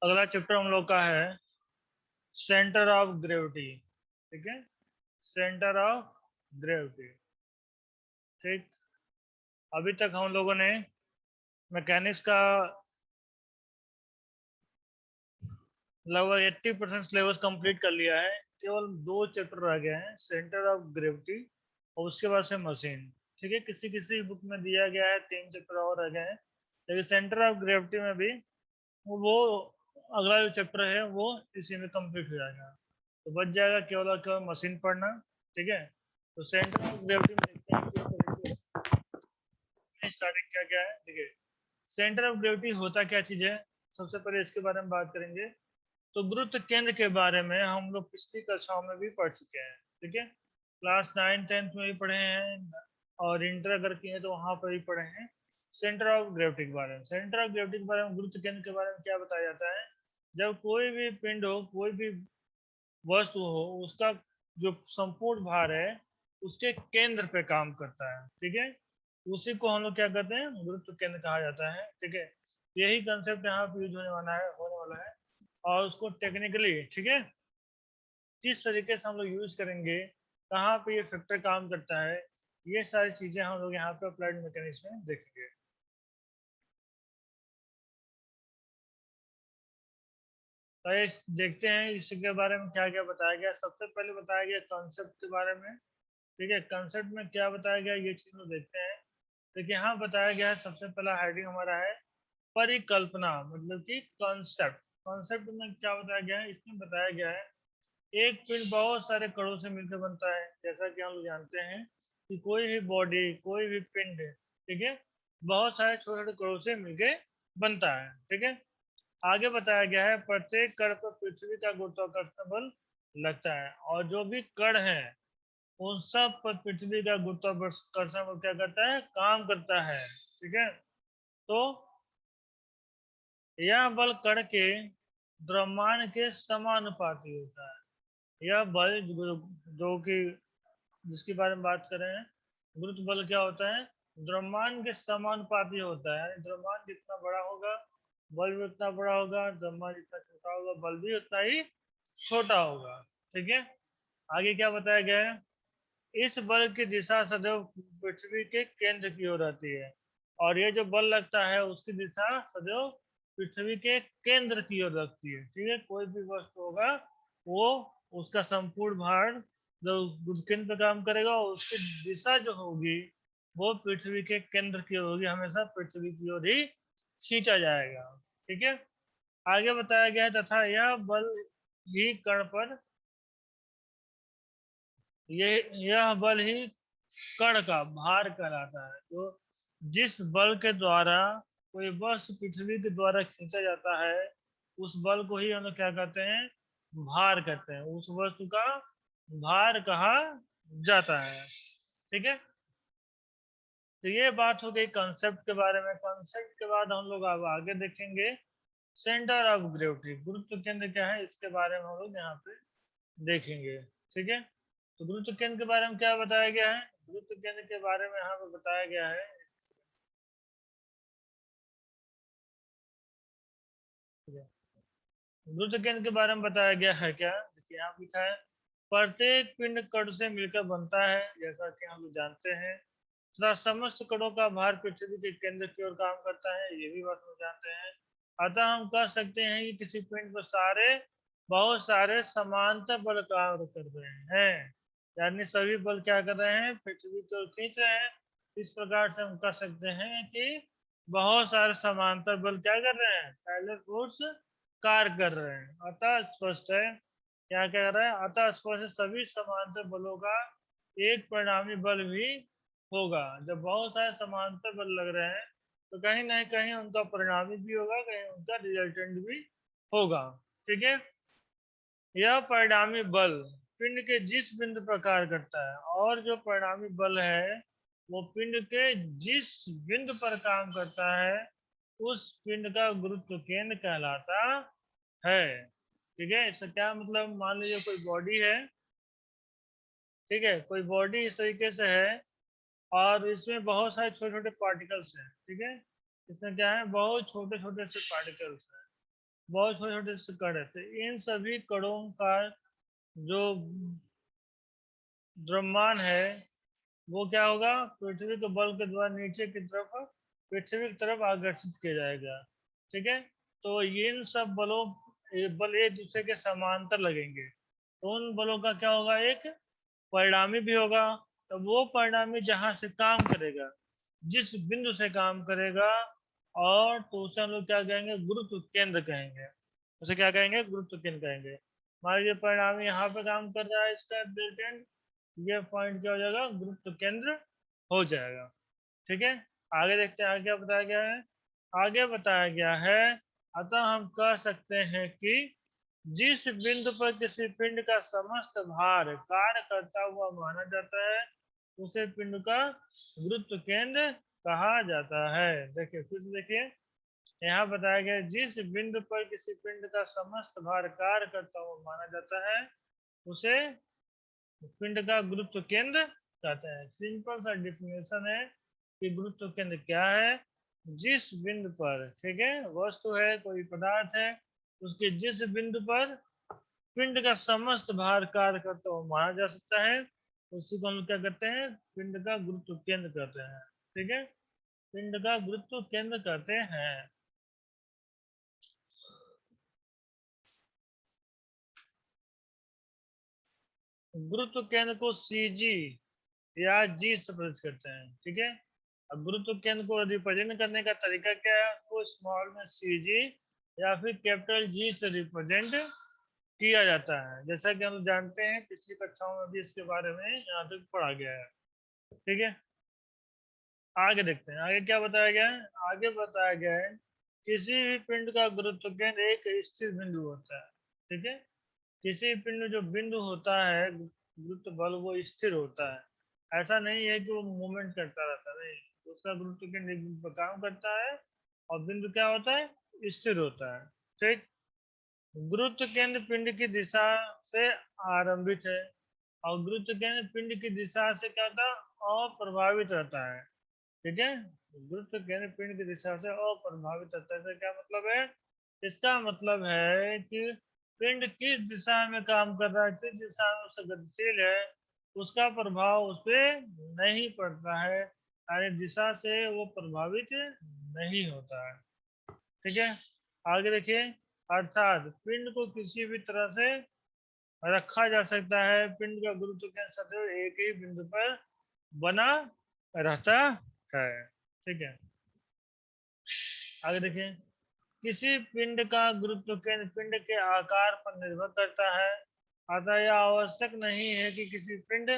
अगला चैप्टर हम लोग का है सेंटर ऑफ ग्रेविटी। ठीक है, सेंटर ऑफ ग्रेविटी। ठीक, अभी तक हम लोगों ने मैकेनिक्स का लगभग 80% सिलेबस कंप्लीट कर लिया है। केवल 2 चैप्टर रह गए हैं, सेंटर ऑफ ग्रेविटी और उसके बाद से मशीन। ठीक है, किसी किसी बुक में दिया गया है 3 चैप्टर और रह गए हैं, लेकिन सेंटर ऑफ ग्रेविटी में भी वो अगला जो चैप्टर है वो इसी में कंप्लीट हो जाएगा, तो बच जाएगा केवल और केवल मशीन पढ़ना। ठीक है, तो सेंटर ऑफ ग्रेविटी में देखते हैं किस तरीके से स्टार्टिंग क्या क्या है। ठीक है, सेंटर ऑफ ग्रेविटी होता क्या चीज है, सबसे पहले इसके बारे में बात करेंगे। तो गुरुत्व केंद्र के बारे में हम लोग पिछली कक्षाओं में भी पढ़ चुके हैं। ठीक है, क्लास 9 10th में भी पढ़े हैं और इंटर अगर किए तो वहां पर भी पढ़े हैं सेंटर ऑफ ग्रेविटी के बारे में। सेंटर ऑफ ग्रेविटी के बारे में, गुरुत्व केंद्र के बारे में क्या बताया जाता है, जब कोई भी पिंड हो, कोई भी वस्तु हो, उसका जो संपूर्ण भार है उसके केंद्र पे काम करता है। ठीक है, उसी को हम लोग क्या कहते हैं, गुरुत्व केंद्र कहा जाता है। ठीक है, यही कंसेप्ट यहाँ पे यूज होने वाला है और उसको टेक्निकली, ठीक है, किस तरीके से हम लोग यूज करेंगे, कहाँ पे ये फैक्टर काम करता है, ये सारी चीजें हम लोग यहाँ पे अप्लाइड मैकेनिक्स में देखेंगे। तो ये देखते हैं इसके बारे में क्या क्या बताया गया। सबसे पहले बताया गया कॉन्सेप्ट के बारे में। ठीक है, कॉन्सेप्ट में क्या बताया गया ये चीज में देखते हैं। देखिए यहाँ बताया गया है, सबसे पहला हेडिंग हमारा है परिकल्पना, मतलब कि कॉन्सेप्ट। कॉन्सेप्ट में क्या बताया गया है, इसमें बताया गया है एक पिंड बहुत सारे कणों से मिलकर बनता है। जैसा कि हम लोग जानते हैं कि कोई भी बॉडी, कोई भी पिंड, ठीक है, बहुत सारे छोटे छोटे कणों से मिलकर बनता है। ठीक है, आगे बताया गया है प्रत्येक कण पर पृथ्वी का गुरुत्वाकर्षण बल लगता है और जो भी कण है उन सब पर पृथ्वी का गुरुत्वाकर्षण बल क्या करता है, काम करता है। ठीक है, तो यह बल कण के द्रव्यमान के समानुपाती होता है। यह बल जो कि जिसके बारे में बात कर रहे हैं, गुरुत्व बल क्या होता है, द्रव्यमान के समानुपाती होता है। द्रव्यमान जितना बड़ा होगा बल भी उतना बड़ा होगा, द्रव्यमान जितना छोटा होगा बल भी उतना ही छोटा होगा। ठीक है, आगे क्या बताया गया है, इस बल की दिशा सदैव पृथ्वी के केंद्र की ओर रहती है और ये जो बल लगता है उसकी दिशा सदैव पृथ्वी के केंद्र की ओर रखती है। ठीक है, कोई भी वस्तु होगा वो उसका संपूर्ण भार जो केंद्र पे काम करेगा और उसकी दिशा जो होगी वो पृथ्वी के केंद्र की ओर होगी, हमेशा पृथ्वी की ओर ही खींचा जाएगा। ठीक है, आगे बताया गया है तथा यह बल ही कण पर ये यह बल ही कण का भार कहलाता है। तो जिस बल के द्वारा कोई वस्तु पृथ्वी के द्वारा खींचा जाता है उस बल को ही हम लोग क्या कहते हैं, भार कहते हैं, उस वस्तु का भार कहा जाता है। ठीक है, तो ये बात हो गई कॉन्सेप्ट के बारे में। कॉन्सेप्ट के बाद हम लोग अब आगे देखेंगे सेंटर ऑफ ग्रेविटी, गुरुत्व केंद्र क्या है इसके बारे में हम लोग यहाँ पे देखेंगे। ठीक है, तो गुरुत्व केंद्र के बारे में क्या बताया गया है, गुरुत्व केंद्र के बारे में यहाँ पे बताया गया है, गुरुत्व केंद्र के बारे में बताया गया है क्या, देखिए यहाँ लिखा है प्रत्येक पिंड कण से मिलकर बनता है, जैसा कि हम लोग जानते हैं, तथा समस्त कणों का भार पृथ्वी के केंद्र की ओर काम करता है, ये भी बात हम जानते हैं। अतः हम कह सकते हैं कि किसी पिंड पर बहुत सारे समांतर बल कार्य कर रहे हैं, यानी सभी बल क्या कर रहे हैं, पृथ्वी की ओर खींच रहे हैं। इस प्रकार से हम कह सकते हैं कि बहुत सारे समांतर बल क्या कर रहे हैं, पैरेलल फोर्स कार्य कर रहे हैं। अतः स्पष्ट है, क्या कह रहा है, अतः स्पष्ट है सभी समांतर बलों का एक परिणामी बल भी होगा। जब बहुत सारे समांतर बल लग रहे हैं तो कहीं ना कहीं उनका परिणामी भी होगा, कहीं उनका रिजल्टेंट भी होगा। ठीक है, यह परिणामी बल पिंड के जिस बिंदु पर कार्य करता है और जो परिणामी बल है वो पिंड के जिस बिंदु पर काम करता है उस पिंड का गुरुत्व केंद्र कहलाता है। ठीक है, इसका क्या मतलब, मान लीजिए कोई बॉडी है, ठीक है, कोई बॉडी इस तरीके से है और इसमें बहुत सारे छोटे छोटे पार्टिकल्स हैं। ठीक है, इसमें क्या है, बहुत छोटे छोटे से पार्टिकल्स हैं। बहुत छोटे छोटे से कण रहते हैं। इन सभी कणों का जो द्रव्यमान है वो क्या होगा, पृथ्वी के बल के द्वारा नीचे की तरफ, पृथ्वी की तरफ आकर्षित किया जाएगा। ठीक है, तो इन सब बलों, ये बल एक दूसरे के समांतर लगेंगे, तो उन बलों का क्या होगा, एक परिणामी भी होगा। तो वो परिणामी जहां से काम करेगा, जिस बिंदु से काम करेगा, और तो उसे हम लोग क्या कहेंगे, गुरुत्व केंद्र कहेंगे। उसे क्या कहेंगे, गुरुत्व केंद्र कहेंगे। मान लीजिए परिणामी यहाँ पे काम कर रहा है, इसका डेल्टेन, ये पॉइंट क्या हो जाएगा, गुरुत्व केंद्र हो जाएगा। ठीक है, आगे देखते हैं आगे क्या बताया गया है। आगे बताया गया है, अतः हम कह सकते हैं कि जिस बिंदु पर किसी पिंड का समस्त भार कार्य करता हुआ माना जाता है, उसे पिंड का गुरुत्व केंद्र कहा जाता है। देखिए फिर से देखिए, यहाँ बताया गया जिस बिंदु पर किसी पिंड का समस्त भार कार्य करता हुआ माना जाता है, उसे पिंड का गुरुत्व केंद्र कहते हैं। सिंपल सा डिफिनेशन है कि गुरुत्व केंद्र क्या है। जिस बिंदु पर, ठीक है, वस्तु है, कोई पदार्थ है, उसके जिस बिंदु पर पिंड का समस्त भार कार्य करता हुआ माना जा सकता है, उसी को हम क्या कहते हैं, पिंड का गुरुत्व केंद्र कहते हैं। ठीक है, पिंड का गुरुत्व केंद्र कहते हैं। गुरुत्व केंद्र को सीजी या जी से प्रदर्शित करते हैं। ठीक है, अब गुरुत्व केंद्र को रिप्रेजेंट करने का तरीका क्या है, उसको स्मॉल में सीजी या फिर कैपिटल जी से रिप्रेजेंट किया जाता है। जैसा कि हम जानते हैं, पिछली कक्षाओं में भी इसके बारे में यहाँ तक पढ़ा गया है। ठीक है, आगे देखते हैं आगे क्या बताया गया है। आगे बताया गया है, किसी भी पिंड का गुरुत्व केंद्र एक स्थिर बिंदु होता है। ठीक है, किसी पिंड में जो बिंदु होता है गुरुत्व बल, वो स्थिर होता है। ऐसा नहीं है कि वो मूवमेंट करता रहता है, नहीं, उसका गुरुत्व केंद्र एक बिंदु पर काम करता है और बिंदु क्या होता है, स्थिर होता है। ठीक, गुरुत्व केंद्र पिंड की दिशा से आरंभित है, और गुरुत्व केंद्र पिंड की दिशा से क्या होता है, अप्रभावित रहता है। ठीक है, गुरुत्व केंद्र पिंड की दिशा से अप्रभावित रहता है। इसका क्या मतलब है, इसका मतलब है कि पिंड किस दिशा में काम कर रहा है, किस दिशा में उससे गतिशील है, उसका प्रभाव उस पर नहीं पड़ता है, यानी दिशा से वो प्रभावित नहीं होता है। ठीक है, आगे देखिए, अर्थात पिंड को किसी भी तरह से रखा जा सकता है, पिंड का गुरुत्व केंद्र सदैव एक ही बिंदु पर बना रहता है। ठीक है, आगे देखिए, किसी पिंड का गुरुत्व केंद्र पिंड के आकार पर निर्भर करता है। अतः यह आवश्यक नहीं है कि किसी पिंड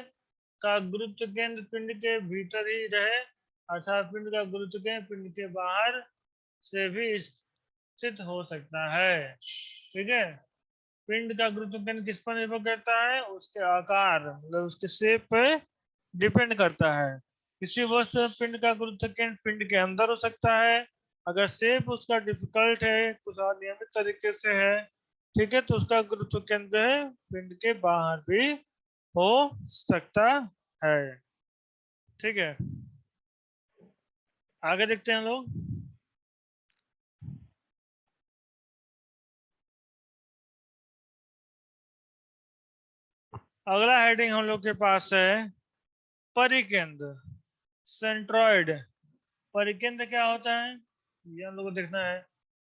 का गुरुत्व केंद्र पिंड के भीतर ही रहे, अर्थात पिंड का गुरुत्व केंद्र पिंड के बाहर से भी स्थित हो सकता है। ठीक है, पिंड का गुरुत्व केंद्र किस पर निर्भर करता है, उसके आकार, मतलब उसके शेप पे डिपेंड करता है। किसी वस्तु में पिंड का गुरुत्व केंद्र पिंड के अंदर हो सकता है, अगर शेप उसका डिफिकल्ट है, कुछ अनियमित तरीके से है, ठीक है, तो उसका गुरुत्व केंद्र है पिंड के बाहर भी हो सकता है। ठीक है, आगे देखते हैं हम लोग। अगला हेडिंग हम लोग के पास है परिकेंद्र, सेंट्रॉइड। परिकेंद्र क्या होता है, ये हम लोग को देखना है।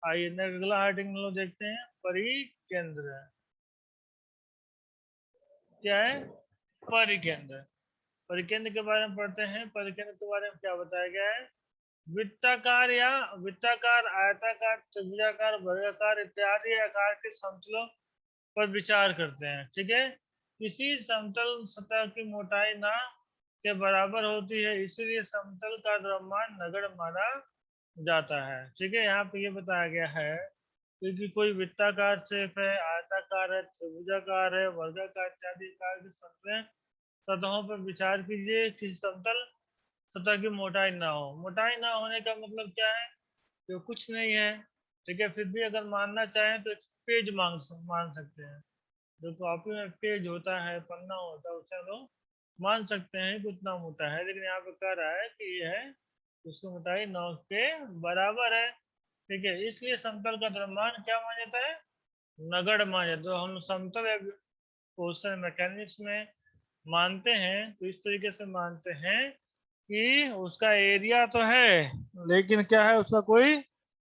आइए अगला हेडिंग हम लोग देखते हैं, परिकेंद्र क्या है, परिकेंद्र। परिकेंद्र के बारे में पढ़ते हैं। परिकेंद्र के बारे में क्या बताया गया है, वृत्ताकार या वृत्ताकार, आयताकार, त्रिभुजाकार, वर्गाकार इत्यादि आकार के समतलों पर विचार करते हैं। ठीक है, किसी समतल सतह की मोटाई ना के बराबर होती है, इसलिए समतल का द्रव्यमान नगण्य माना जाता है। ठीक है, यहाँ पे ये बताया गया है, क्योंकि कोई वृत्ताकार शेप है, आयताकार है, त्रिभुजाकार है, वर्गाकार इत्यादि आकार के समतल सतहों पर विचार कीजिए, किसी समतल सतह की मोटाई ना हो। मोटाई ना होने का मतलब क्या है, जो कुछ नहीं है। ठीक है, फिर भी अगर मानना चाहें तो एक पेज मान सकते हैं। जो कॉपी में पेज होता है, पन्ना होता है, उसे हम लोग मान सकते हैं कि उतना मोटा है। लेकिन यहाँ पे कह रहा है कि ये है, उसकी मोटाई 9 के बराबर है। ठीक है, इसलिए समतल का द्रव्यमान क्या माना जाता है, नगण्य माना जाता है। तो हम समतल क्वेश्चन मैकेनिक्स में मानते हैं तो इस तरीके से मानते हैं कि उसका एरिया तो है लेकिन क्या है, उसका कोई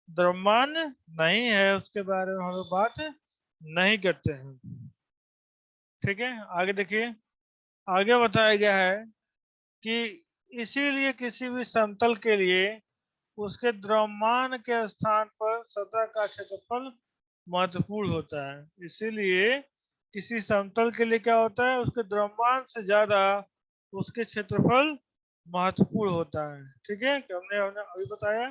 द्रव्यमान नहीं है, उसके बारे में हम लोग बात नहीं करते हैं। ठीक है, आगे देखिए, आगे बताया गया है कि इसीलिए किसी भी समतल के लिए उसके द्रव्यमान के स्थान पर सतह का क्षेत्रफल महत्वपूर्ण होता है। इसीलिए किसी समतल के लिए क्या होता है, उसके द्रव्यमान से ज्यादा उसके क्षेत्रफल महत्वपूर्ण होता है। ठीक है, कि हमने हमने अभी बताया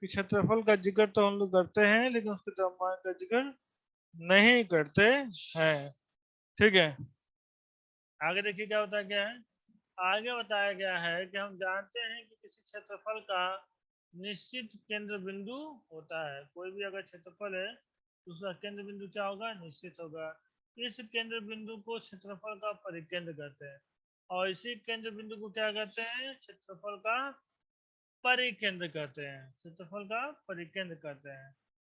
कि क्षेत्रफल का जिक्र तो हम लोग करते हैं लेकिन उसके द्रव्यमान का जिक्र नहीं करते हैं। ठीक है, आगे देखिए क्या होता है, क्या है, आगे बताया गया है कि हम जानते हैं कि किसी क्षेत्रफल का निश्चित केंद्र बिंदु होता है। कोई भी अगर क्षेत्रफल है तो उसका केंद्र बिंदु क्या होगा, निश्चित होगा। इस केंद्र बिंदु को क्षेत्रफल का परिकेंद्र कहते हैं और इसी केंद्र बिंदु को क्या कहते हैं, क्षेत्रफल का परिकेंद्र कहते हैं, क्षेत्रफल का परिकेंद्र कहते हैं।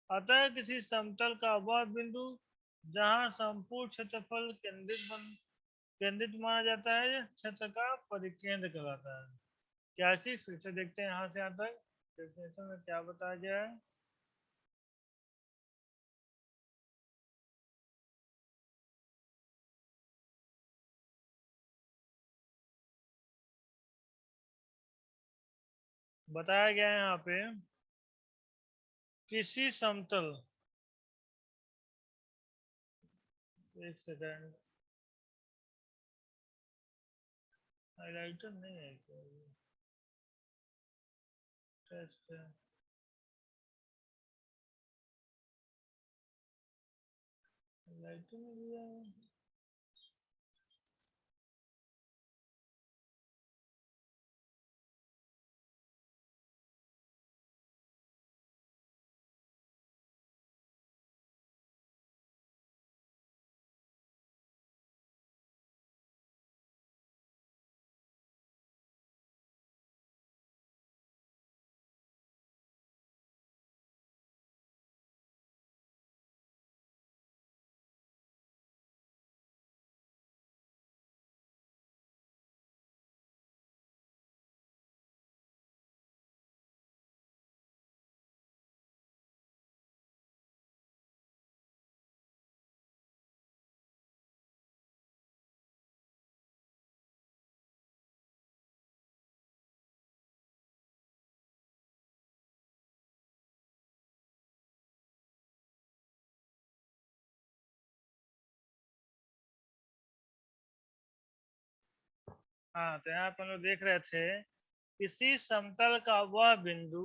अतः किसी समतल का वह बिंदु जहां संपूर्ण क्षेत्रफल केंद्रित माना जाता है क्षेत्र का परिकेंद्र कहलाता है। क्या चीज, फिर से देखते हैं यहाँ से यहाँ तक डेफिनेशन में क्या बताया गया है। बताया गया है यहाँ पे, किसी समतल, एक सेकंड, हाइलाइटर नहीं है क्या, टेस्ट है, हाइलाइटर में दिया है। हाँ, तो यहाँ पर हम लोग देख रहे थे, किसी समतल का वह बिंदु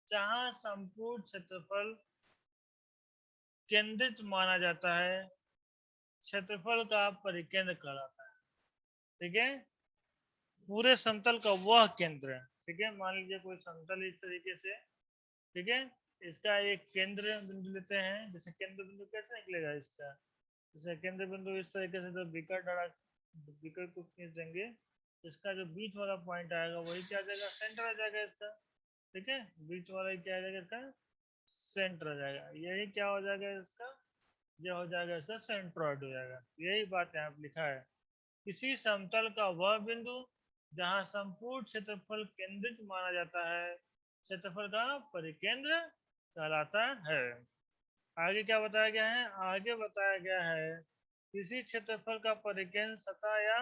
जहाँ संपूर्ण क्षेत्रफल केंद्रित माना जाता है क्षेत्रफल का परिकेंद्र कहलाता है। ठीक है, पूरे समतल का वह केंद्र है। ठीक है, मान लीजिए कोई समतल इस तरीके से, ठीक है, इसका एक केंद्र बिंदु लेते हैं। जैसे केंद्र बिंदु कैसे निकलेगा इसका, जैसे केंद्र बिंदु इस तरीके से, तो बिकर को खींच देंगे, इसका जो बीच वाला पॉइंट आएगा वही क्या आ जाएगा, सेंटर आ जाएगा इसका। ठीक है, बीच वाला ही क्या आ जाएगा इसका, सेंटर आ जाएगा। यही क्या हो जाएगा इसका, ये हो जाएगा इसका सेंट्रॉइड हो जाएगा। यही बात यहाँ पे लिखा है, किसी समतल का वह बिंदु जहां संपूर्ण क्षेत्रफल केंद्रित माना जाता है क्षेत्रफल का परिकेंद्र कहलाता है। आगे क्या बताया गया है, आगे बताया गया है किसी क्षेत्रफल का परिकेंद्र सतह या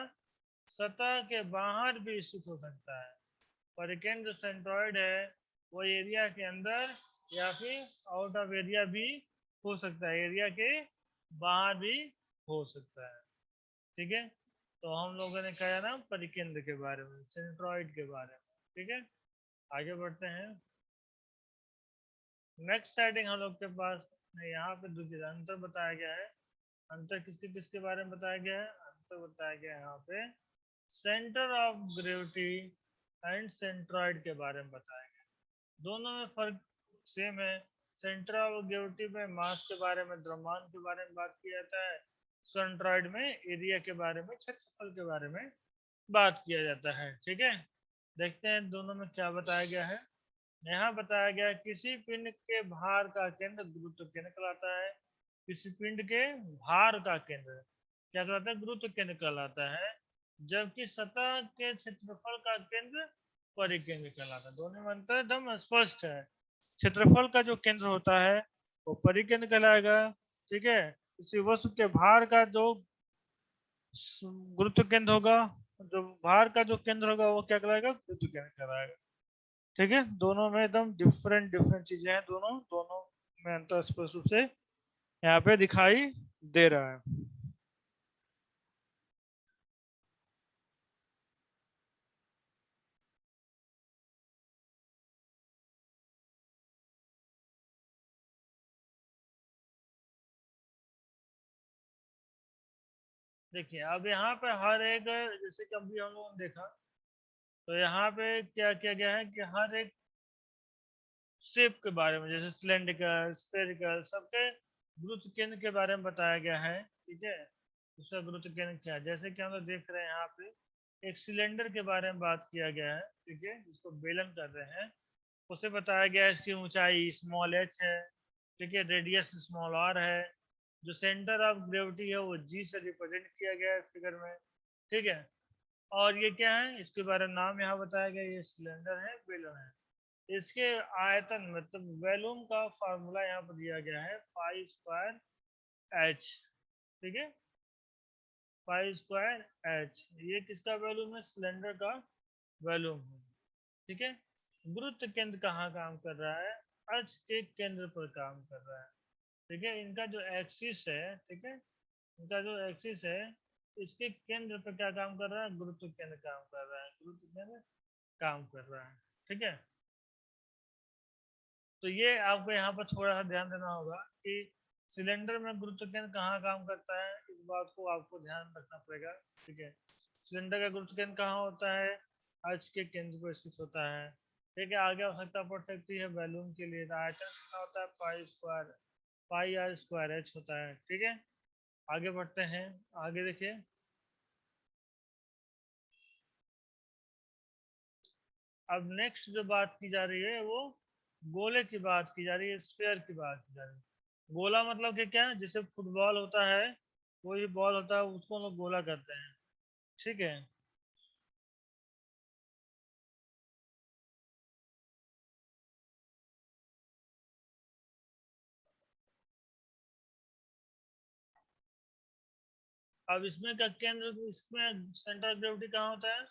सतह के बाहर भी स्थित हो सकता है। परिकेंद्र सेंट्रॉइड है वो एरिया के अंदर या फिर आउट ऑफ एरिया भी हो सकता है, एरिया के बाहर भी हो सकता है। ठीक है, तो हम लोगों ने कहा ना परिकेंद्र के बारे में, सेंट्रॉइड के बारे में। ठीक है, आगे बढ़ते हैं। नेक्स्ट सेटिंग हम लोग के पास यहाँ पे दूसरी अंतर बताया गया है। अंतर किसके किसके बारे में बताया गया है, अंतर बताया गया है यहाँ पे centre of gravity and centroid के बारे में बताया गया। दोनों में फर्क सेम है। सेंटर ऑफ ग्रेविटी में मास के बारे में, द्रव्यमान के बारे में बात किया जाता है। सेंट्रॉइड में एरिया के बारे में, क्षेत्रफल के बारे में बात किया जाता है। ठीक है, देखते हैं दोनों में क्या बताया गया है। यहाँ बताया गया किसी पिंड के भार का केंद्र गुरुत्व केंद्र कहलाता है। किसी पिंड के भार का केंद्र क्या कहलाता है? गुरुत्व केंद्र कहलाता है। जबकि सतह के क्षेत्रफल का केंद्र परिकेंद्र कहलाता है। दोनों में अंतर एकदम स्पष्ट है। क्षेत्रफल का जो केंद्र होता है वो परिकेंद्र कहलाएगा। ठीक है। इसी वस्तु के भार का जो गुरुत्व केंद्र होगा, जो भार का जो केंद्र होगा वो क्या कहलाएगा? गुरुत्व केंद्र कहलाएगा। ठीक है। दोनों में एकदम डिफरेंट डिफरेंट चीजें हैं। दोनों दोनों में अंतर स्पष्ट रूप से यहाँ पे दिखाई दे रहा है। देखिए अब यहाँ पे हर एक, जैसे कि अभी हम लोगों ने देखा, तो यहाँ पे क्या किया गया है कि हर एक शेप के बारे में, जैसे सिलेंड्रिकल, स्फेरिकल, सबके गुरुत्व केंद्र के बारे में बताया गया है। ठीक है। उसका गुरुत्व केंद्र क्या है, जैसे कि हम लोग देख रहे हैं यहाँ पे एक सिलेंडर के बारे में बात किया गया है। ठीक है। जिसको बेलन कर रहे हैं, उसे बताया गया है इसकी ऊंचाई स्मॉल एच है। ठीक है। रेडियस स्मॉल आर है। जो सेंटर ऑफ ग्रेविटी है वो जी से रिप्रेजेंट किया गया है फिगर में। ठीक है। और ये क्या है, इसके बारे में नाम यहाँ बताया गया, ये सिलेंडर है, बेलन है। इसके आयतन मतलब वॉल्यूम का फॉर्मूला यहाँ पर दिया गया है पाई स्क्वायर एच। ठीक है। पाई स्क्वायर एच, ये किसका वॉल्यूम है? सिलेंडर का वॉल्यूम है। ठीक है। गुरुत्व केंद्र कहाँ काम कर रहा है? अक्ष के केंद्र पर काम कर रहा है। ठीक है। इनका जो एक्सिस है, ठीक है, इनका जो एक्सिस है, इसके केंद्र पर क्या काम कर रहा है? गुरुत्व केंद्र काम कर रहा है। गुरुत्व केंद्र काम कर रहा है। ठीक है। तो ये आपको यहाँ पर थोड़ा सा ध्यान देना होगा कि सिलेंडर में गुरुत्व केंद्र कहाँ काम करता है, इस बात को आपको ध्यान रखना पड़ेगा। ठीक है। सिलेंडर का गुरुत्व केंद्र कहाँ होता है? अक्ष के केंद्र पर स्थित होता है। ठीक है। आगे आवश्यकता पड़ सकती है वॉल्यूम के लिए, तो आयतन कितना होता है? Pi square, pi R square H होता है। ठीक है। आगे बढ़ते हैं। आगे देखिए, अब नेक्स्ट जो बात की जा रही है वो गोले की बात की जा रही है, स्फीयर की बात की जा रही है। गोला मतलब कि क्या है, जैसे फुटबॉल होता है, कोई बॉल होता है, उसको हम लोग गोला करते हैं। ठीक है। अब इसमें का केंद्र, इसमें सेंटर ऑफ ग्रेविटी कहाँ होता है,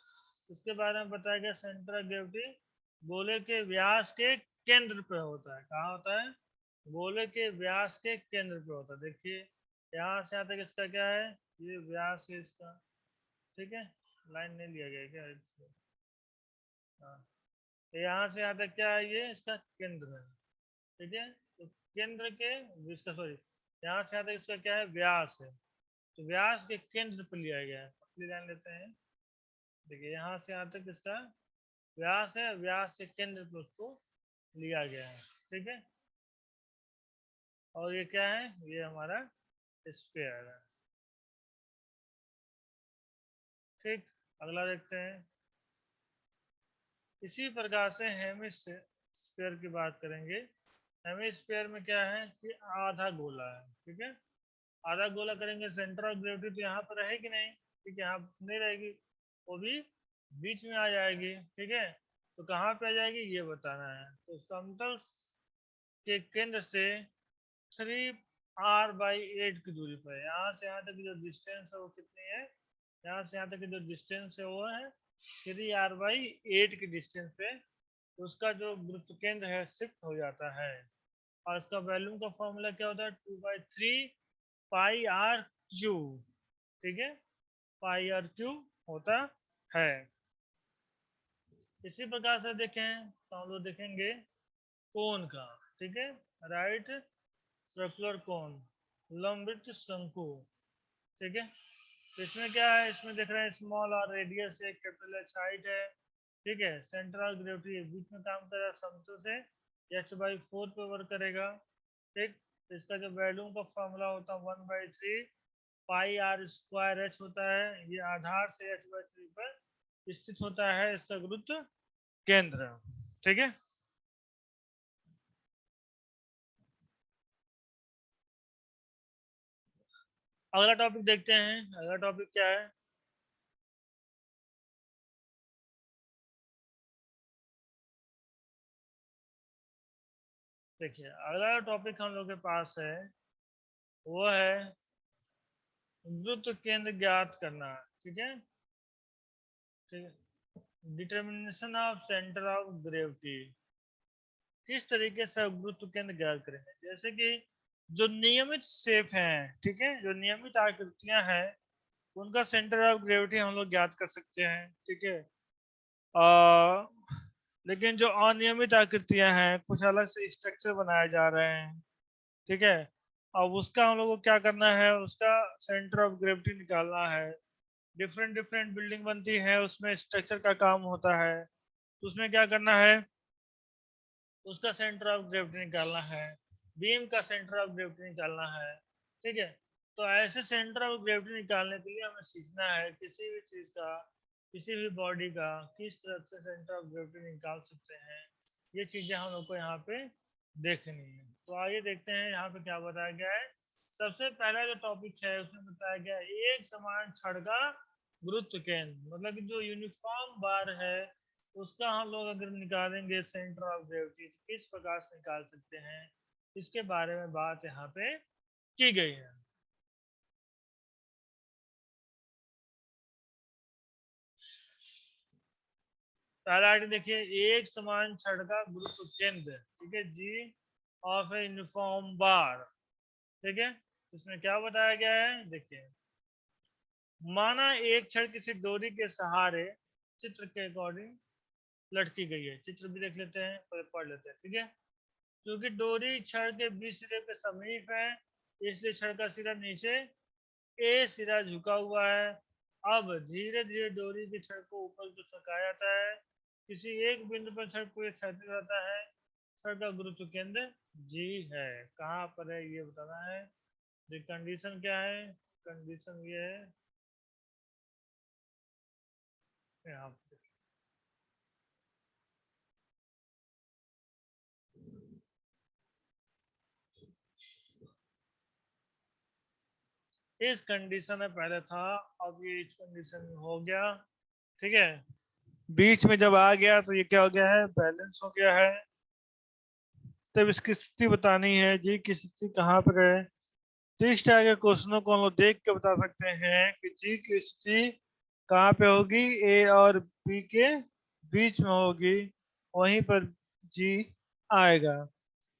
इसके बारे में बताया गया। सेंटर ऑफ ग्रेविटी गोले के व्यास के केंद्र पे होता है। कहाँ होता है? गोले के व्यास के केंद्र पे होता है। देखिए यहाँ से यहाँ तक इसका क्या है, ये व्यास है इसका। ठीक है। लाइन नहीं लिया गया क्या इससे? हाँ। तो यहाँ से यहाँ तक क्या है, ये इसका केंद्र है। ठीक है। तो केंद्र के, इसका सॉरी, यहाँ से यहाँ तक इसका क्या है, व्यास है। तो व्यास के केंद्र पर लिया गया है। पतली लाइन लेते हैं। देखिए यहाँ से यहाँ तक इसका व्यास है, व्यास के केंद्र पर उसको लिया गया है। ठीक है। और ये क्या है, ये हमारा स्फीयर है। ठीक। अगला देखते हैं। इसी प्रकार से हेमिस्फीयर की बात करेंगे। हेमिस्फीयर में क्या है कि आधा गोला है। ठीक है। आधा गोला करेंगे, सेंटर ऑफ ग्रेविटी तो यहाँ पर रहेगी नहीं। ठीक है। यहाँ नहीं रहेगी, वो भी बीच में आ जाएगी। ठीक है। तो कहाँ पे आ जाएगी ये बताना है। तो समतल के केंद्र से 3r/8 की दूरी पर, यहाँ से यहाँ तक की जो डिस्टेंस है वो कितनी है, यहाँ से यहाँ तक की जो डिस्टेंस है वो है 3r/8 की डिस्टेंस पे उसका जो गुरुत्व केंद्र है शिफ्ट हो जाता है। और इसका वॉल्यूम का फॉर्मूला क्या होता है? 2/3 पाई r क्यू। ठीक है। पाई आर क्यू होता है। इसी प्रकार से देखें तो हम लोग देखेंगे कोन का। ठीक है। राइट सर्कुलर कोन, लंबित शंकु। ठीक है। तो इसमें क्या है, इसमें देख रहे हैं स्मॉल और रेडियस है, कैपिटल एच हाइट है। ठीक है। सेंटर ऑफ ग्रेविटी बीच में काम कर रहा है, समतल से h/4 पे वर्क करेगा। ठीक। तो इसका जो वॉल्यूम का फॉर्मूला होता है 1/3 पाई r स्क्वायर एच होता है। ये आधार से h/3 पर स्थित होता है इसका गुरुत्व केंद्र। ठीक है। अगला टॉपिक देखते हैं। अगला टॉपिक क्या है? देखिए अगला टॉपिक हम लोग के पास है, वो है गुरुत्व केंद्र ज्ञात करना। ठीक है, ठीक है। Determination of centre of gravity, किस तरीके से गुरुत्व केंद्र ज्ञात करेंगे? जैसे कि जो नियमित शेप हैं, ठीक है, जो नियमित आकृतियां हैं, उनका सेंटर ऑफ ग्रेविटी हम लोग ज्ञात कर सकते हैं। ठीक है, आ, लेकिन जो अनियमित आकृतियां हैं, कुछ अलग से स्ट्रक्चर बनाए जा रहे हैं, ठीक है, अब उसका हम लोग को क्या करना है, उसका सेंटर ऑफ ग्रेविटी निकालना है। डिफरेंट डिफरेंट बिल्डिंग बनती है, उसमें स्ट्रक्चर का काम होता है, तो उसमें क्या करना है, उसका सेंटर ऑफ ग्रेविटी निकालना है, बीम का सेंटर ऑफ ग्रेविटी निकालना है। ठीक है, तो ऐसे सेंटर ऑफ ग्रेविटी निकालने के लिए हमें सीखना है किसी भी चीज का, किसी भी बॉडी का किस तरह से सेंटर ऑफ ग्रेविटी निकाल सकते हैं। ये चीजें हम लोग को यहाँ पे देखनी है। तो आइए देखते हैं यहाँ पे क्या बताया गया है। सबसे पहला जो टॉपिक है उसमें बताया गया है एक समान छड़ का गुरुत्व केंद्र, मतलब कि जो यूनिफॉर्म बार है उसका हम लोग अगर निकालेंगे सेंटर ऑफ ग्रेविटी तो किस प्रकार से निकाल सकते हैं, इसके बारे में बात यहाँ पे की गई है। पहला आइटम देखिए, एक समान छड़ का गुरुत्व केंद्र, ठीक है जी, ऑफ ए यूनिफॉर्म बार। ठीक है, इसमें क्या बताया गया है, देखिए माना एक छड़ किसी डोरी के सहारे चित्र के अकॉर्डिंग लटकी गई है। चित्र भी देख लेते हैं, पढ़ लेते हैं। ठीक है, क्योंकि डोरी छड़ के बीच सिरे के समीप है, इसलिए छड़ का सिरा नीचे, ए सिरा झुका हुआ है। अब धीरे धीरे डोरी की छड़ को ऊपर को सरकाया जाता है, किसी एक बिंदु पर छड़ पूरे क्षैतिज रहता है। छड़ का गुरुत्व केंद्र जी है। कहाँ पर है ये बताना है। जो कंडीशन क्या है, कंडीशन ये है यहाँ पे। इस कंडीशन में पहले था, अब ये इस कंडीशन में हो गया। ठीक है, बीच में जब आ गया तो ये क्या हो गया है, बैलेंस हो गया है। तब इसकी स्थिति बतानी है, जी की स्थिति कहाँ पर है। तो इस तरह के क्वेश्चनों को हम लोग देख के बता सकते हैं कि जी की स्थिति कहाँ पे होगी, ए और बी के बीच में होगी, वहीं पर जी आएगा।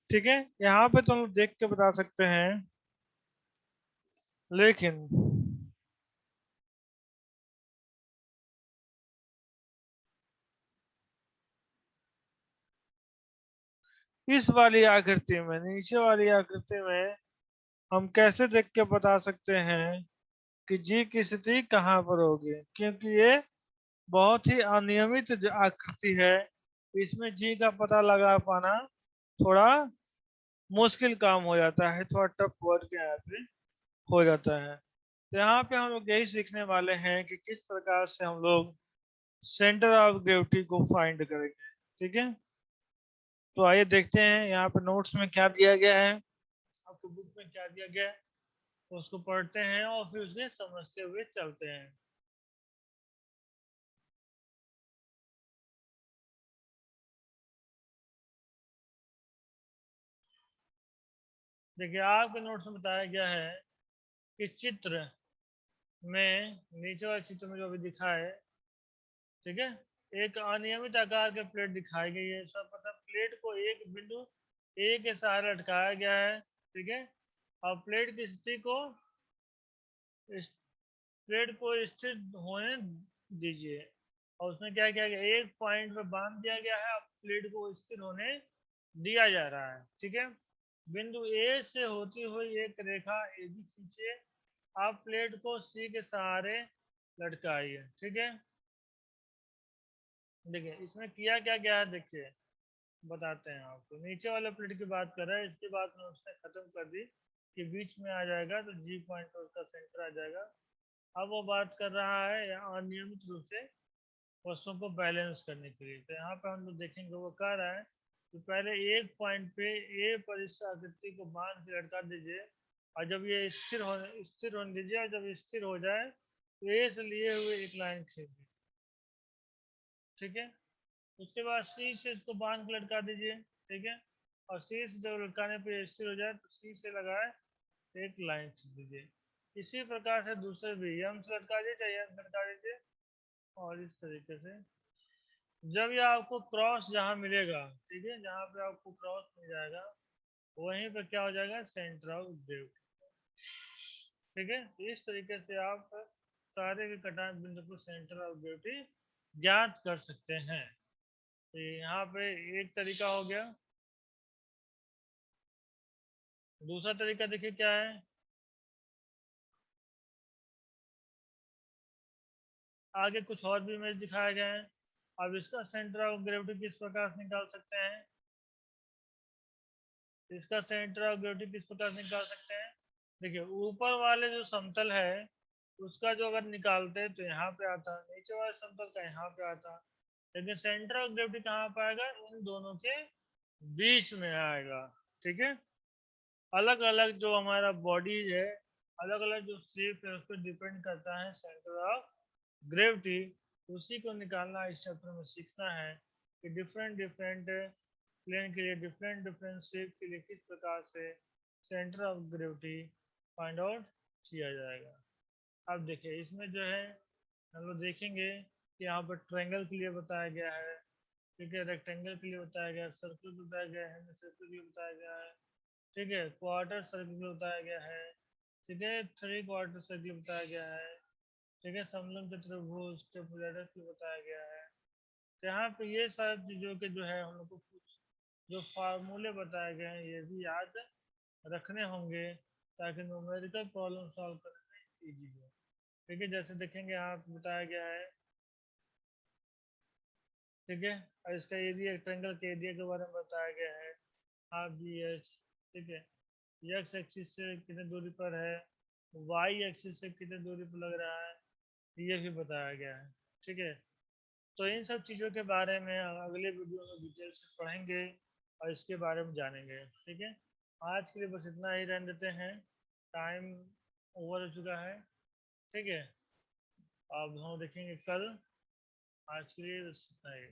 ठीक है, यहाँ पे तो हम लोग देख के बता सकते हैं, लेकिन इस वाली आकृति में, नीचे वाली आकृति में हम कैसे देख के बता सकते हैं कि जी की स्थिति कहाँ पर होगी, क्योंकि ये बहुत ही अनियमित आकृति है। इसमें जी का पता लगा पाना थोड़ा मुश्किल काम हो जाता है, थोड़ा टफ वर्क यहाँ पे हो जाता है। तो यहाँ पे हम लोग यही सीखने वाले हैं कि किस प्रकार से हम लोग सेंटर ऑफ ग्रेविटी को फाइंड करेंगे। ठीक है, तो आइए देखते हैं यहाँ पे नोट्स में क्या दिया गया है, आपको बुक में क्या दिया गया है, तो उसको पढ़ते हैं और फिर उसे समझते हुए चलते हैं। देखिए आपके नोट्स में बताया गया है कि चित्र में, नीचे वाले चित्र में जो अभी दिखा है, ठीक है, एक अनियमित आकार के प्लेट दिखाई गई है। सब पता, प्लेट को एक बिंदु ए के सहारे लटकाया गया है। ठीक है, और प्लेट की स्थिति को, इस प्लेट को स्थिर होने दीजिए, और उसमें क्या किया गया, एक पॉइंट पे बांध दिया गया है, अब प्लेट को स्थिर होने दिया जा रहा है। ठीक है, बिंदु ए से होती हुई एक रेखा ए बी खींचिए, आप प्लेट को सी के सहारे लटकाइए। ठीक है, देखिए इसमें किया क्या गया है, देखिए बताते हैं आपको। नीचे वाले प्लेट की बात कर रहा है, इसके बाद में उसने खत्म कर दी कि बीच में आ जाएगा तो जी पॉइंट उसका सेंटर आ जाएगा। अब वो बात कर रहा है यहाँ अनियमित रूप से वस्तुओं को बैलेंस करने के लिए। तो यहाँ पे हम लोग देखेंगे, वो कह रहा है कि पहले एक पॉइंट पे ए पर इस आकृति को बांध के लटका दीजिए, और जब ये स्थिर होने दीजिए, और जब स्थिर हो जाए तो ए से लिए हुए एक लाइन खींच दीजिए। ठीक है, उसके बाद सी से इसको बांध के लटका दीजिए। ठीक है, और सी से जब लटकाने पे स्थिर हो जाए तो सी से लगाए एक लाइन खींच दीजिए। इसी प्रकार से दूसरे भी एम से लटका दीजिए, चाहे एम से लटका दीजिए। और इस तरीके से जब ये आपको क्रॉस जहां मिलेगा, ठीक है, जहां पे आपको क्रॉस मिल जाएगा वहीं पे क्या हो जाएगा, सेंटर ऑफ ग्रेविटी। ठीक है, इस तरीके से आप सारे के कटान बिंदु को सेंटर ऑफ ग्रेविटी ज्ञात कर सकते हैं। तो यहाँ पे एक तरीका हो गया। दूसरा तरीका देखिए क्या है। आगे कुछ और भी इमेज दिखाए गए हैं। अब इसका सेंटर ऑफ ग्रेविटी किस प्रकार से निकाल सकते हैं, इसका सेंटर ऑफ ग्रेविटी किस प्रकार से निकाल सकते हैं। देखिए, ऊपर वाले जो समतल है उसका जो अगर निकालते हैं तो यहाँ पे आता, नीचे वाले समतल का यहाँ पे आता, लेकिन सेंटर ऑफ ग्रेविटी कहाँ पे आएगा, इन दोनों के बीच में आएगा। ठीक है, अलग अलग जो हमारा बॉडी है, अलग अलग जो शेप है उस पर डिपेंड करता है सेंटर ऑफ ग्रेविटी। उसी को निकालना इस चैप्टर में सीखना है कि डिफरेंट डिफरेंट प्लेन के लिए, डिफरेंट डिफरेंट शेप के लिए किस प्रकार से centre of gravity find out किया जाएगा। अब देखिए इसमें जो है हम लोग देखेंगे कि यहाँ पर ट्रायंगल के लिए बताया गया है, ठीक है, रेक्टेंगल के लिए बताया गया है, सर्कल बताया गया है, सर्कल के लिए बताया गया है, ठीक है, क्वार्टर सर्कल बताया गया है, ठीक है, थ्री क्वार्टर सर्कल बताया गया है, ठीक है, समलंब चतुर्भुज ट्रापेजॉइडल के लिए बताया गया है। तो यहाँ पे ये सारी चीज़ों के जो है हम लोग को कुछ जो फार्मूले बताए गए हैं ये भी याद रखने होंगे, ताकि न्यूमेरिकल प्रॉब्लम सॉल्व करने में ईजी हो। ठीक है, जैसे देखेंगे यहाँ पे बताया गया है, ठीक है, और इसका एरिया, रेक्टेंगल के एरिया के बारे में बताया गया है, हाफ बी एच। ठीक है, एक्स एक्सिस से कितने दूरी पर है, वाई एक्सिस से कितने दूरी पर लग रहा है, ये भी बताया गया है। ठीक है, तो इन सब चीज़ों के बारे में अगले वीडियो में डिटेल से पढ़ेंगे और इसके बारे में जानेंगे। ठीक है, आज के लिए बस इतना ही रहने देते हैं, टाइम ओवर हो चुका है। ठीक है, अब हम देखेंगे कल। आज के लिए बस इतना ही।